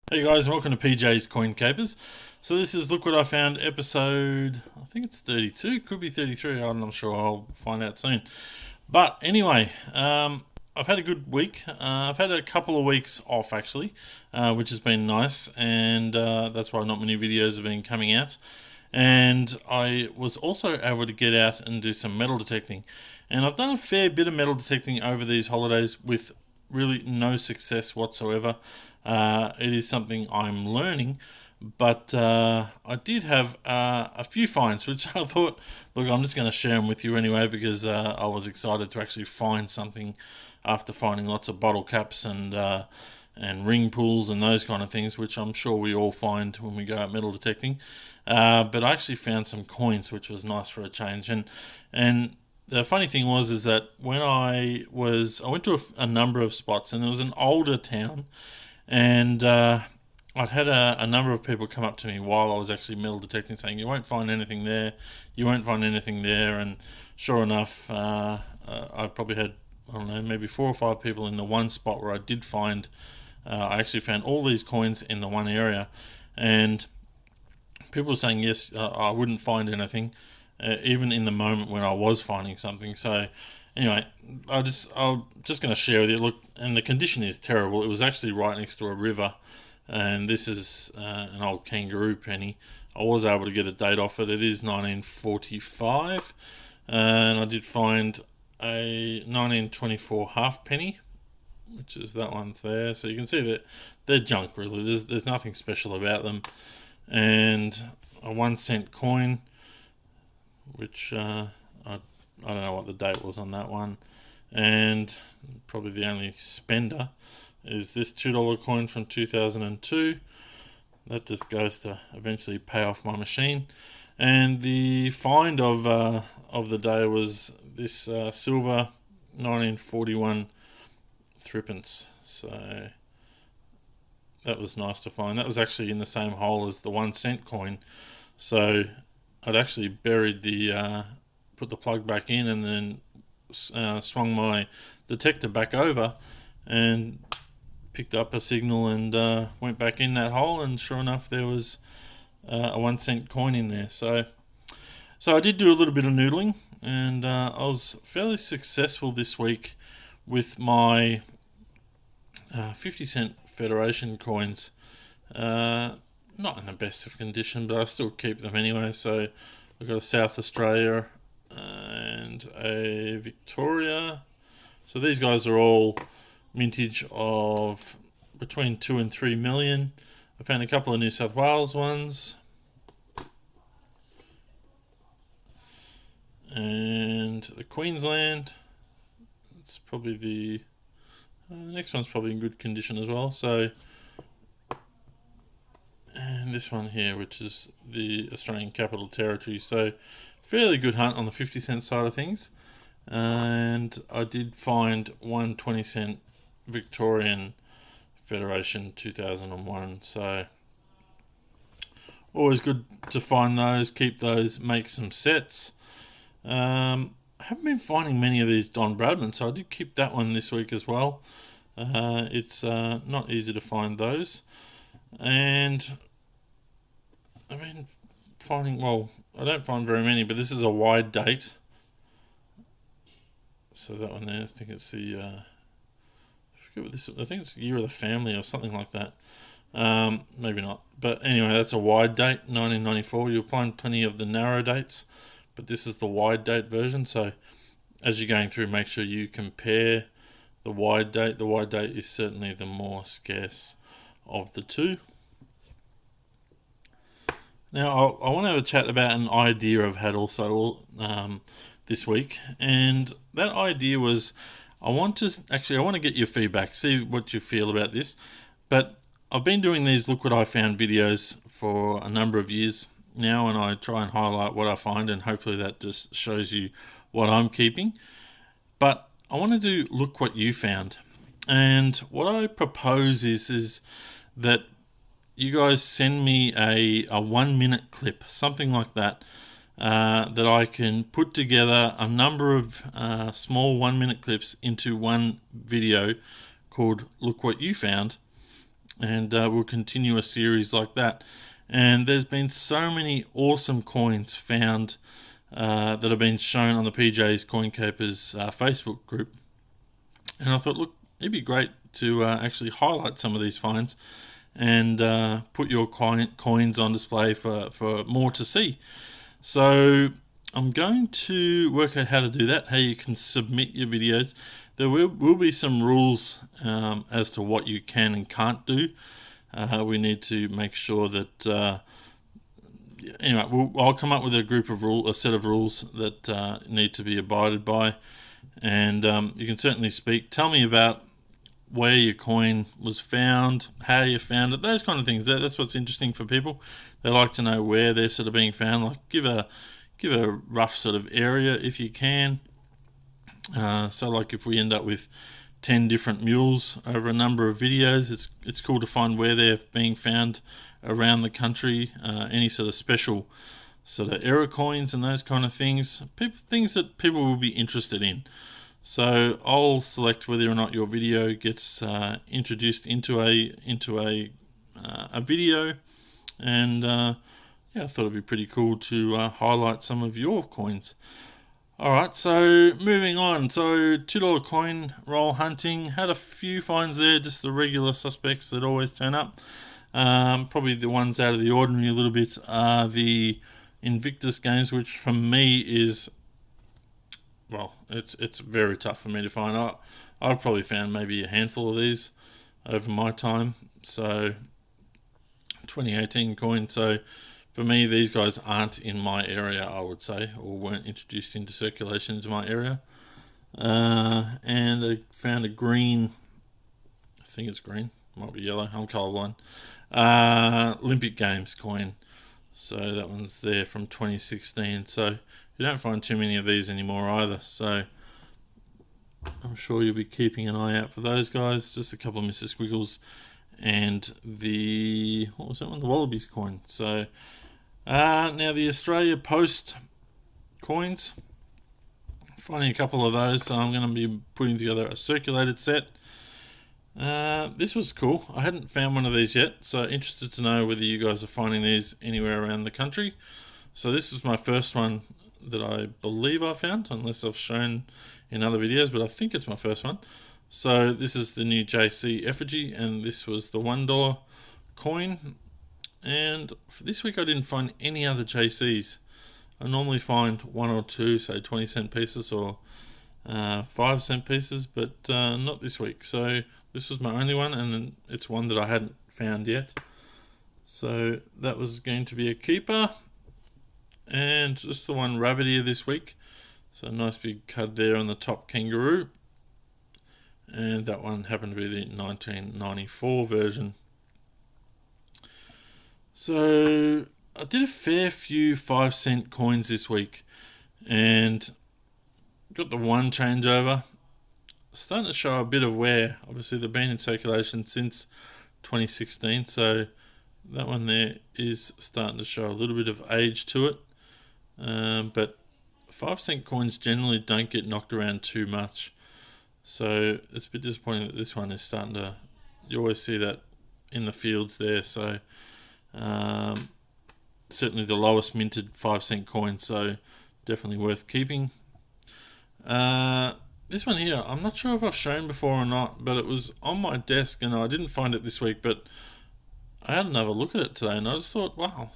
Hey guys, and welcome to PJ's Coin Capers. So this is Look What I Found episode, I think it's 32, could be 33, I'm not sure, I'll find out soon. But anyway, I've had a good week. I've had a couple of weeks off actually, which has been nice, and that's why not many videos have been coming out. And I was also able to get out and do some metal detecting. And I've done a fair bit of metal detecting over these holidays with really no success whatsoever. It is something I'm learning, but I did have a few finds, which I thought, look, I'm just going to share them with you anyway because I was excited to actually find something after finding lots of bottle caps and ring pulls and those kind of things, which I'm sure we all find when we go out metal detecting. But I actually found some coins, which was nice for a change. And the funny thing was is that when I went to a number of spots, and there was an older town, and I'd had a number of people come up to me while I was actually metal detecting, saying, "You won't find anything there. You won't find anything there." And sure enough, I probably had, I don't know, maybe 4 or 5 people in the one spot where I did find. I actually found all these coins in the one area, and people were saying yes, I wouldn't find anything, even in the moment when I was finding something. So anyway, I'm just going to share with you. Look, and the condition is terrible. It was actually right next to a river, and this is an old kangaroo penny. I was able to get a date off it. It is 1945, and I did find a 1924 halfpenny, which is that one there. So you can see that they're junk, really. There's nothing special about them. And a 1 cent coin, which I don't know what the date was on that one. And probably the only spender is this $2 coin from 2002. That just goes to eventually pay off my machine. And the find of the day was this silver 1941 threepence. So that was nice to find. That was actually in the same hole as the 1 cent coin. So I'd actually buried put the plug back in, and then swung my detector back over and picked up a signal and went back in that hole, and sure enough there was a 1 cent coin in there. So I did do a little bit of noodling, and I was fairly successful this week with my 50 cent Federation coins. Not in the best of condition, but I still keep them anyway. So I've got a South Australia and a Victoria. So these guys are all mintage of between 2 and 3 million. I found a couple of New South Wales ones, and the Queensland. It's probably the next one's probably in good condition as well. So, and this one here, which is the Australian Capital Territory. So fairly good hunt on the 50 cent side of things. And I did find one 20 cent Victorian Federation 2001. So always good to find those, keep those, make some sets. I haven't been finding many of these Don Bradman, so I did keep that one this week as well. It's not easy to find those. And I've been finding, well, I don't find very many, but this is a wide date. So that one there, I think it's the, I forget what this, I think it's Year of the Family or something like that. Maybe not. But anyway, that's a wide date, 1994. You'll find plenty of the narrow dates, but this is the wide date version. So as you're going through, make sure you compare the wide date. The wide date is certainly the more scarce of the two. Now, I want to have a chat about an idea I've had also this week, and that idea was I want to get your feedback, see what you feel about this. But I've been doing these Look What I Found videos for a number of years now, and I try and highlight what I find, and hopefully that just shows you what I'm keeping. But I want to do Look What You Found, and what I propose is that you guys send me a 1 minute clip, something like that, that I can put together a number of small 1 minute clips into one video called Look What You Found. and we'll continue a series like that. And there's been so many awesome coins found that have been shown on the PJ's Coin Capers Facebook group. And I thought, look, it'd be great to actually highlight some of these finds and put your coins on display for more to see. So I'm going to work out how to do that, how you can submit your videos. There will be some rules as to what you can and can't do. We need to make sure that anyway, I'll come up with a set of rules that need to be abided by, and you can certainly tell me about where your coin was found, how you found it, those kind of things. That's what's interesting for people. They like to know where they're sort of being found. Like give a rough sort of area if you can. So like if we end up with 10 different mules over a number of videos, it's cool to find where they're being found around the country, any sort of special sort of error coins and those kind of things, things that people will be interested in. So I'll select whether or not your video gets introduced into a video, and yeah, I thought it'd be pretty cool to highlight some of your coins. Alright, so moving on. So $2 coin roll hunting. Had a few finds there, just the regular suspects that always turn up. Probably the ones out of the ordinary a little bit are the Invictus games, which for me is, well, it's very tough for me to find. I've probably found maybe a handful of these over my time. So 2018 coin. So for me, these guys aren't in my area, I would say, or weren't introduced into circulation into my area. And I found a green, I think it's green, might be yellow, I'm colorblind, Olympic Games coin. So that one's there from 2016. So you don't find too many of these anymore either. So I'm sure you'll be keeping an eye out for those guys. Just a couple of Mr. Squiggles and what was that one? The Wallabies coin. So now the Australia Post coins, finding a couple of those, so I'm going to be putting together a circulated set. This was cool. I hadn't found one of these yet, so interested to know whether you guys are finding these anywhere around the country. So this was my first one that I believe I found, unless I've shown in other videos, but I think it's my first one. So this is the new JC effigy, and this was the $1 coin. And for this week I didn't find any other JCs. I normally find one or two, say 20-cent pieces or 5-cent pieces, but not this week. So this was my only one, and it's one that I hadn't found yet. So that was going to be a keeper. And just the one rabbit ear this week. So a nice big cud there on the top kangaroo. And that one happened to be the 1994 version. So I did a fair few 5-cent coins this week and got the one changeover. Starting to show a bit of wear. Obviously they've been in circulation since 2016, so that one there is starting to show a little bit of age to it. But 5-cent coins generally don't get knocked around too much. So it's a bit disappointing that this one is starting to, you always see that in the fields there. So certainly the lowest minted 5-cent coin, so definitely worth keeping. This one here, I'm not sure if I've shown before or not, but it was on my desk and I didn't find it this week, but I had another look at it today and I just thought, wow,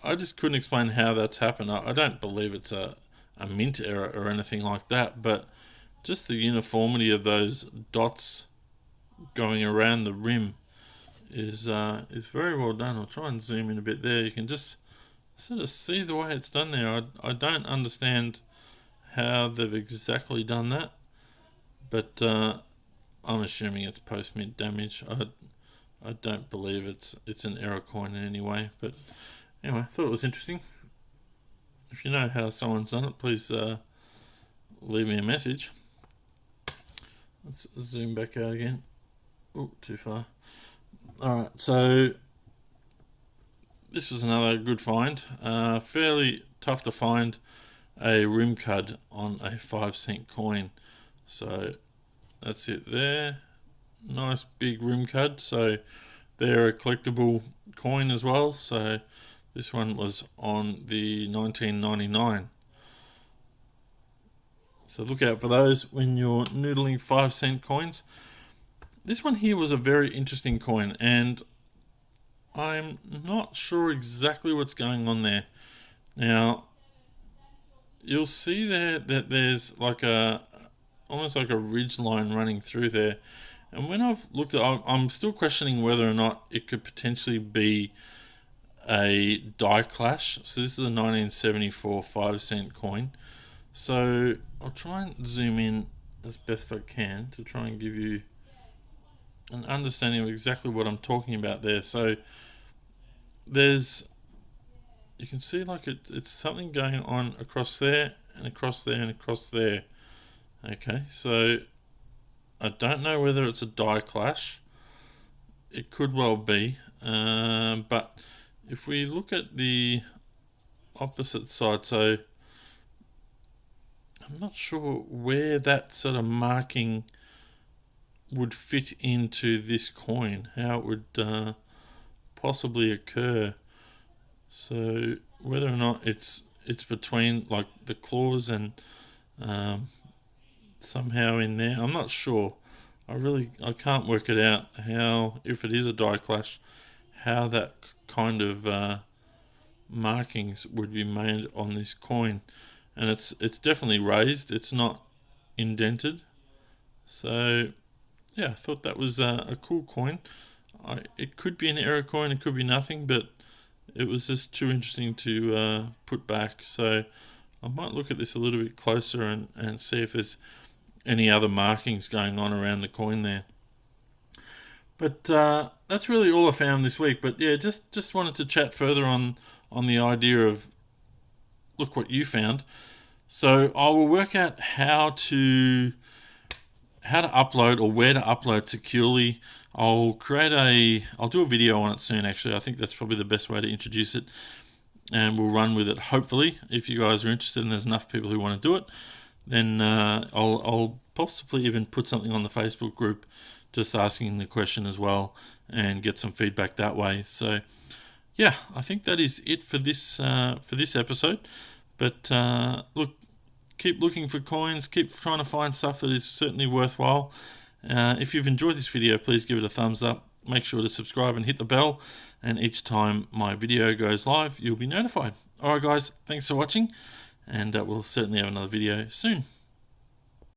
I just couldn't explain how that's happened. I don't believe it's a mint error or anything like that, but just the uniformity of those dots going around the rim is very well done. I'll try and zoom in a bit there. You can just sort of see the way it's done there. I don't understand how they've exactly done that, but I'm assuming it's post-mint damage. I don't believe it's an error coin in any way, but anyway, I thought it was interesting. If you know how someone's done it, please leave me a message. Let's zoom back out again. Oh, too far. Alright, so this was another good find. Fairly tough to find a rim cud on a 5-cent coin. So that's it there. nice big rim card, so they're a collectible coin as well. So this one was on the 1999. So look out for those when you're noodling 5-cent coins. This one here was a very interesting coin, and I'm not sure exactly what's going on there. Now, you'll see there that there's like almost like a ridge line running through there. And when I've looked at it, I'm still questioning whether or not it could potentially be a die clash. So this is a 1974 5-cent coin. So I'll try and zoom in as best I can to try and give you an understanding of exactly what I'm talking about there. So you can see like it's something going on across there and across there and across there. Okay, so I don't know whether it's a die clash. It could well be, but if we look at the opposite side, so I'm not sure where that sort of marking would fit into this coin, how it would possibly occur. So whether or not it's between like the claws and somehow in there, I'm not sure. I can't work it out how, if it is a die clash, how that kind of markings would be made on this coin. And it's definitely raised, it's not indented. So yeah, I thought that was a cool coin. It could be an error coin, it could be nothing, but it was just too interesting to put back. So I might look at this a little bit closer and see if there's any other markings going on around the coin there. But that's really all I found this week. But yeah, just wanted to chat further on the idea of look what you found. So I will work out how to upload or where to upload securely. I'll do a video on it soon. Actually, I think that's probably the best way to introduce it, and we'll run with it. Hopefully, if you guys are interested and there's enough people who want to do it, then I'll possibly even put something on the Facebook group just asking the question as well and get some feedback that way. So yeah, I think that is it for this episode. But look, keep looking for coins, keep trying to find stuff that is certainly worthwhile. If you've enjoyed this video, please give it a thumbs up. Make sure to subscribe and hit the bell, and each time my video goes live, you'll be notified. Alright guys, thanks for watching, and we'll certainly have another video soon.